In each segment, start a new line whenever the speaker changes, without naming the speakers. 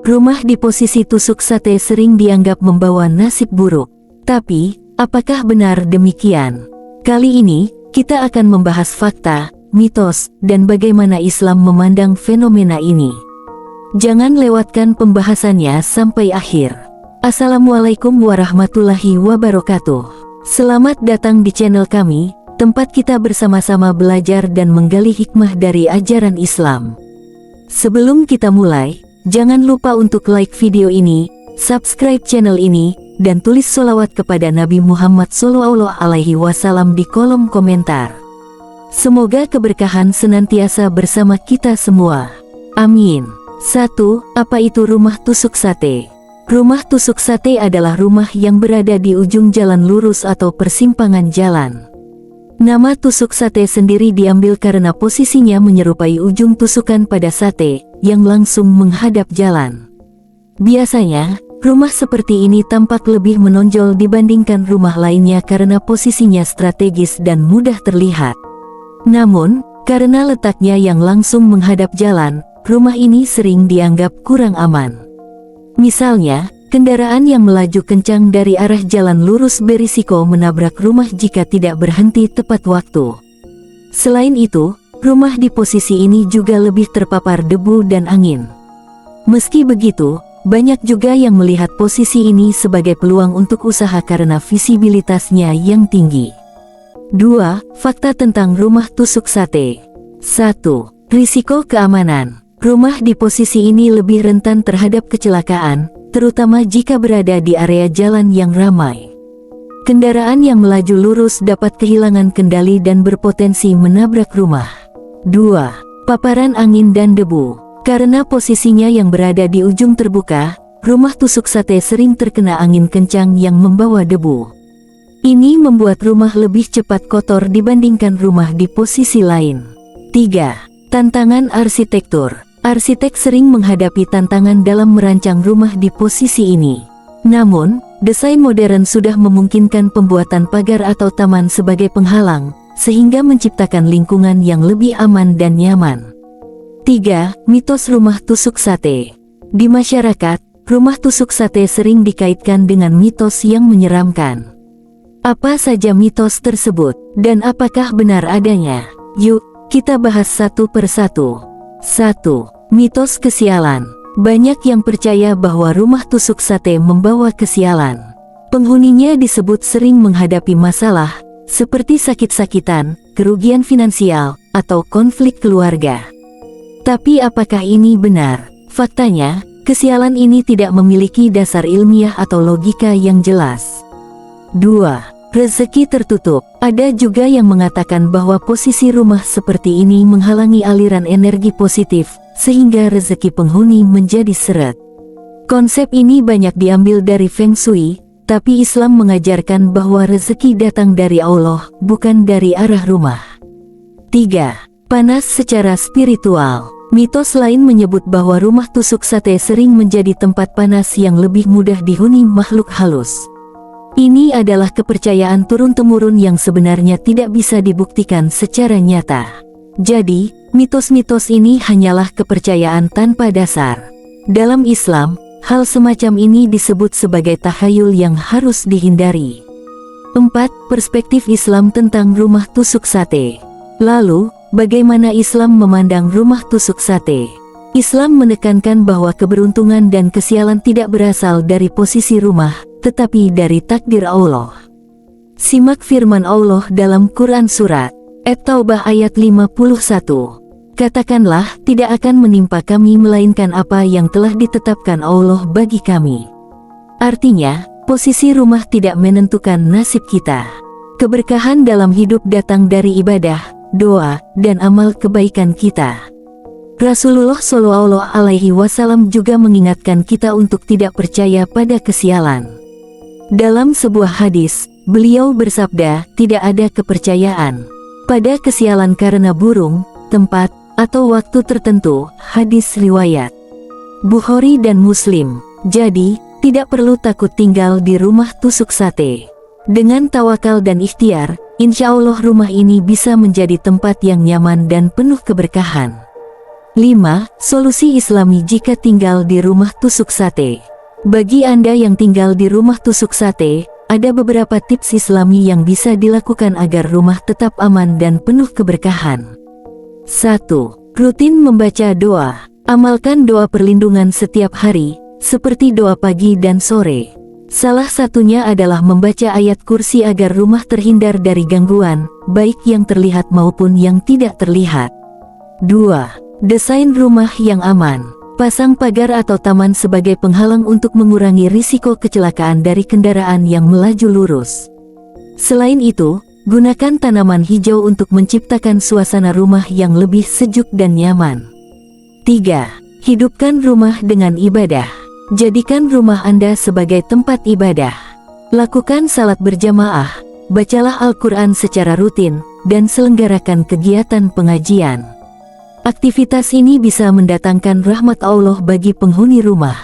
Rumah di posisi tusuk sate sering dianggap membawa nasib buruk. Tapi, apakah benar demikian? Kali ini, kita akan membahas fakta, mitos, dan bagaimana Islam memandang fenomena ini. Jangan lewatkan pembahasannya sampai akhir. Assalamualaikum warahmatullahi wabarakatuh. Selamat datang di channel kami, tempat kita bersama-sama belajar dan menggali hikmah dari ajaran Islam. Sebelum kita mulai, jangan lupa untuk like video ini, subscribe channel ini, dan tulis sholawat kepada Nabi Muhammad SAW di kolom komentar. Semoga keberkahan senantiasa bersama kita semua. Amin. 1. Apa itu rumah tusuk sate? Rumah tusuk sate adalah rumah yang berada di ujung jalan lurus atau persimpangan jalan. Nama tusuk sate sendiri diambil karena posisinya menyerupai ujung tusukan pada sate, yang langsung menghadap jalan. Biasanya, rumah seperti ini tampak lebih menonjol dibandingkan rumah lainnya karena posisinya strategis dan mudah terlihat. Namun, karena letaknya yang langsung menghadap jalan, rumah ini sering dianggap kurang aman. Misalnya, kendaraan yang melaju kencang dari arah jalan lurus berisiko menabrak rumah jika tidak berhenti tepat waktu. Selain itu, rumah di posisi ini juga lebih terpapar debu dan angin. Meski begitu, banyak juga yang melihat posisi ini sebagai peluang untuk usaha karena visibilitasnya yang tinggi. 2. Fakta tentang rumah tusuk sate. 1. Risiko keamanan. Rumah di posisi ini lebih rentan terhadap kecelakaan, terutama jika berada di area jalan yang ramai. Kendaraan yang melaju lurus dapat kehilangan kendali dan berpotensi menabrak rumah. 2. Paparan angin dan debu. Karena posisinya yang berada di ujung terbuka, rumah tusuk sate sering terkena angin kencang yang membawa debu. Ini membuat rumah lebih cepat kotor dibandingkan rumah di posisi lain. 3. Tantangan arsitektur. Arsitek sering menghadapi tantangan dalam merancang rumah di posisi ini. Namun, desain modern sudah memungkinkan pembuatan pagar atau taman sebagai penghalang, sehingga menciptakan lingkungan yang lebih aman dan nyaman. 3. Mitos rumah tusuk sate. Di masyarakat, rumah tusuk sate sering dikaitkan dengan mitos yang menyeramkan. Apa saja mitos tersebut, dan apakah benar adanya? Yuk, kita bahas satu persatu. 1. Mitos kesialan. Banyak yang percaya bahwa rumah tusuk sate membawa kesialan. Penghuninya disebut sering menghadapi masalah, seperti sakit-sakitan, kerugian finansial, atau konflik keluarga. Tapi apakah ini benar? Faktanya, kesialan ini tidak memiliki dasar ilmiah atau logika yang jelas. 2. Rezeki tertutup. Ada juga yang mengatakan bahwa posisi rumah seperti ini menghalangi aliran energi positif, sehingga rezeki penghuni menjadi seret. Konsep ini banyak diambil dari Feng Shui, tapi Islam mengajarkan bahwa rezeki datang dari Allah, bukan dari arah rumah. 3. Panas secara spiritual. Mitos lain menyebut bahwa rumah tusuk sate sering menjadi tempat panas yang lebih mudah dihuni makhluk halus. Ini adalah kepercayaan turun-temurun yang sebenarnya tidak bisa dibuktikan secara nyata. Jadi, mitos-mitos ini hanyalah kepercayaan tanpa dasar. Dalam Islam, hal semacam ini disebut sebagai takhayul yang harus dihindari. 4. Perspektif Islam tentang rumah tusuk sate. Lalu, bagaimana Islam memandang rumah tusuk sate? Islam menekankan bahwa keberuntungan dan kesialan tidak berasal dari posisi rumah, tetapi dari takdir Allah. Simak firman Allah dalam Quran Surat At-Taubah ayat 51. Katakanlah, tidak akan menimpa kami melainkan apa yang telah ditetapkan Allah bagi kami. Artinya, posisi rumah tidak menentukan nasib kita. Keberkahan dalam hidup datang dari ibadah, doa, dan amal kebaikan kita. Rasulullah SAW juga mengingatkan kita untuk tidak percaya pada kesialan. Dalam sebuah hadis, beliau bersabda, tidak ada kepercayaan pada kesialan karena burung, tempat, atau waktu tertentu. Hadis riwayat Bukhari dan Muslim. Jadi, tidak perlu takut tinggal di rumah tusuk sate. Dengan tawakal dan ikhtiar, insya Allah rumah ini bisa menjadi tempat yang nyaman dan penuh keberkahan. 5. Solusi Islami jika tinggal di rumah tusuk sate. Bagi Anda yang tinggal di rumah tusuk sate, ada beberapa tips Islami yang bisa dilakukan agar rumah tetap aman dan penuh keberkahan. 1. Rutin membaca doa. Amalkan doa perlindungan setiap hari, seperti doa pagi dan sore. Salah satunya adalah membaca ayat kursi agar rumah terhindar dari gangguan, baik yang terlihat maupun yang tidak terlihat. 2. Desain rumah yang aman. Pasang pagar atau taman sebagai penghalang untuk mengurangi risiko kecelakaan dari kendaraan yang melaju lurus. Selain itu, gunakan tanaman hijau untuk menciptakan suasana rumah yang lebih sejuk dan nyaman. 3. Hidupkan rumah dengan ibadah. Jadikan rumah Anda sebagai tempat ibadah. Lakukan salat berjamaah, bacalah Al-Quran secara rutin, dan selenggarakan kegiatan pengajian. Aktivitas ini bisa mendatangkan rahmat Allah bagi penghuni rumah.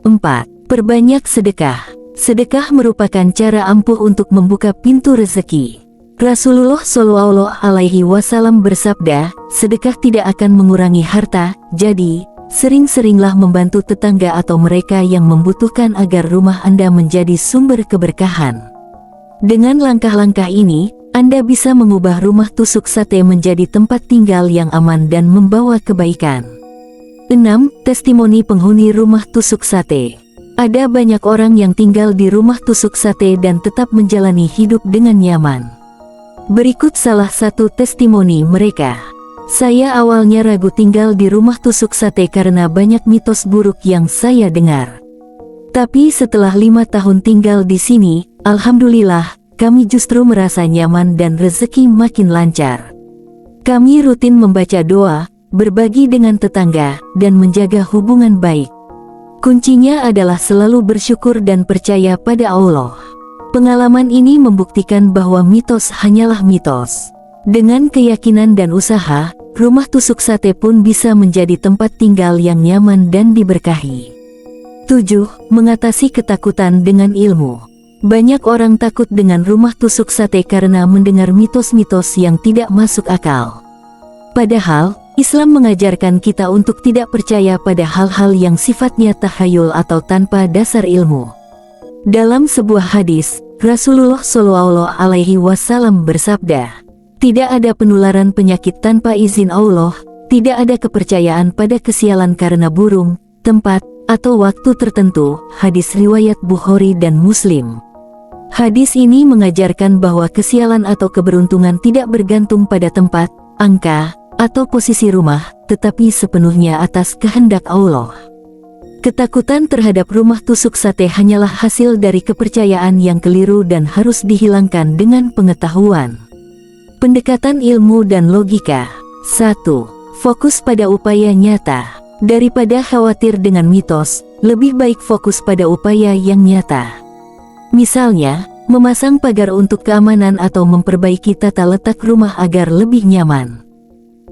4. Perbanyak sedekah. Sedekah merupakan cara ampuh untuk membuka pintu rezeki. Rasulullah Shallallahu Alaihi Wasallam bersabda, sedekah tidak akan mengurangi harta, jadi sering-seringlah membantu tetangga atau mereka yang membutuhkan agar rumah Anda menjadi sumber keberkahan. Dengan langkah-langkah ini, Anda bisa mengubah rumah tusuk sate menjadi tempat tinggal yang aman dan membawa kebaikan. 6. Testimoni penghuni rumah tusuk sate. Ada banyak orang yang tinggal di rumah tusuk sate dan tetap menjalani hidup dengan nyaman. Berikut salah satu testimoni mereka. Saya awalnya ragu tinggal di rumah tusuk sate karena banyak mitos buruk yang saya dengar. Tapi setelah 5 tahun tinggal di sini, alhamdulillah, kami justru merasa nyaman dan rezeki makin lancar. Kami rutin membaca doa, berbagi dengan tetangga, dan menjaga hubungan baik. Kuncinya adalah selalu bersyukur dan percaya pada Allah. Pengalaman ini membuktikan bahwa mitos hanyalah mitos. Dengan keyakinan dan usaha, rumah tusuk sate pun bisa menjadi tempat tinggal yang nyaman dan diberkahi. 7. Mengatasi ketakutan dengan ilmu. Banyak orang takut dengan rumah tusuk sate karena mendengar mitos-mitos yang tidak masuk akal. Padahal, Islam mengajarkan kita untuk tidak percaya pada hal-hal yang sifatnya takhayul atau tanpa dasar ilmu. Dalam sebuah hadis, Rasulullah Shallallahu Alaihi Wasallam bersabda, tidak ada penularan penyakit tanpa izin Allah, tidak ada kepercayaan pada kesialan karena burung, tempat, atau waktu tertentu. Hadis riwayat Bukhari dan Muslim. Hadis ini mengajarkan bahwa kesialan atau keberuntungan tidak bergantung pada tempat, angka, atau posisi rumah, tetapi sepenuhnya atas kehendak Allah. Ketakutan terhadap rumah tusuk sate hanyalah hasil dari kepercayaan yang keliru dan harus dihilangkan dengan pengetahuan. Pendekatan ilmu dan logika. 1. Fokus pada upaya nyata. Daripada khawatir dengan mitos, lebih baik fokus pada upaya yang nyata. Misalnya, memasang pagar untuk keamanan atau memperbaiki tata letak rumah agar lebih nyaman.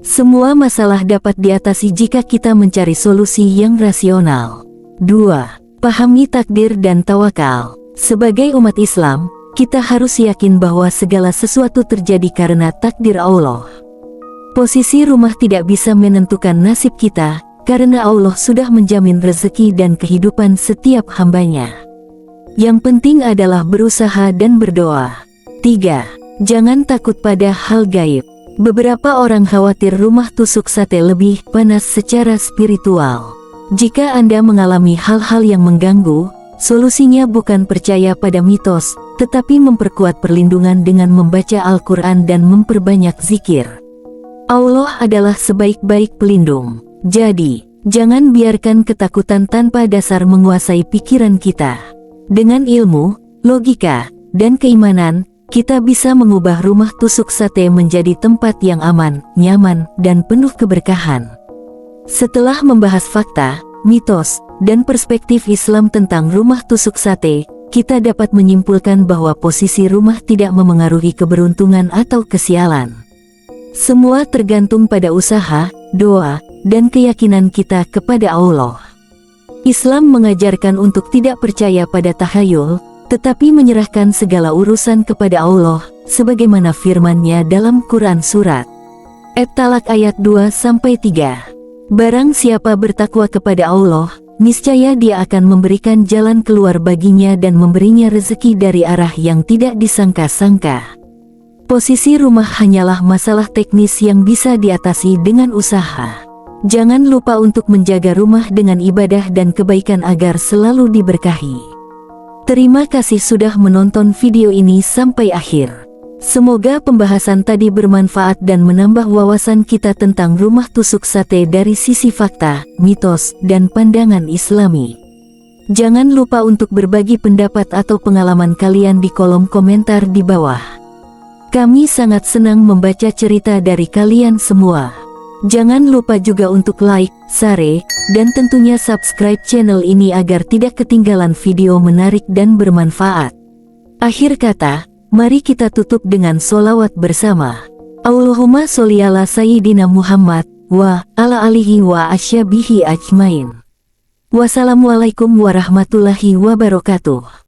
Semua masalah dapat diatasi jika kita mencari solusi yang rasional. 2. Pahami takdir dan tawakal. Sebagai umat Islam, kita harus yakin bahwa segala sesuatu terjadi karena takdir Allah. Posisi rumah tidak bisa menentukan nasib kita, karena Allah sudah menjamin rezeki dan kehidupan setiap hambanya. Yang penting adalah berusaha dan berdoa. 3. Jangan takut pada hal gaib. Beberapa orang khawatir rumah tusuk sate lebih panas secara spiritual. Jika Anda mengalami hal-hal yang mengganggu, solusinya bukan percaya pada mitos, tetapi memperkuat perlindungan dengan membaca Al-Quran dan memperbanyak zikir. Allah adalah sebaik-baik pelindung. Jadi, jangan biarkan ketakutan tanpa dasar menguasai pikiran kita. Dengan ilmu, logika, dan keimanan, kita bisa mengubah rumah tusuk sate menjadi tempat yang aman, nyaman, dan penuh keberkahan. Setelah membahas fakta, mitos, dan perspektif Islam tentang rumah tusuk sate, kita dapat menyimpulkan bahwa posisi rumah tidak memengaruhi keberuntungan atau kesialan. Semua tergantung pada usaha, doa, dan keyakinan kita kepada Allah. Islam mengajarkan untuk tidak percaya pada takhayul, tetapi menyerahkan segala urusan kepada Allah, sebagaimana firman-Nya dalam Quran Surat At-Talaq ayat 2-3. Barang siapa bertakwa kepada Allah, niscaya Dia akan memberikan jalan keluar baginya dan memberinya rezeki dari arah yang tidak disangka-sangka. Posisi rumah hanyalah masalah teknis yang bisa diatasi dengan usaha. Jangan lupa untuk menjaga rumah dengan ibadah dan kebaikan agar selalu diberkahi. Terima kasih sudah menonton video ini sampai akhir. Semoga pembahasan tadi bermanfaat dan menambah wawasan kita tentang rumah tusuk sate dari sisi fakta, mitos, dan pandangan Islami. Jangan lupa untuk berbagi pendapat atau pengalaman kalian di kolom komentar di bawah. Kami sangat senang membaca cerita dari kalian semua. Jangan lupa juga untuk like, share, dan tentunya subscribe channel ini agar tidak ketinggalan video menarik dan bermanfaat. Akhir kata, mari kita tutup dengan sholawat bersama. Allahumma sholli ala Sayyidina Muhammad, wa ala alihi wa asyabihi ajmain. Wassalamualaikum warahmatullahi wabarakatuh.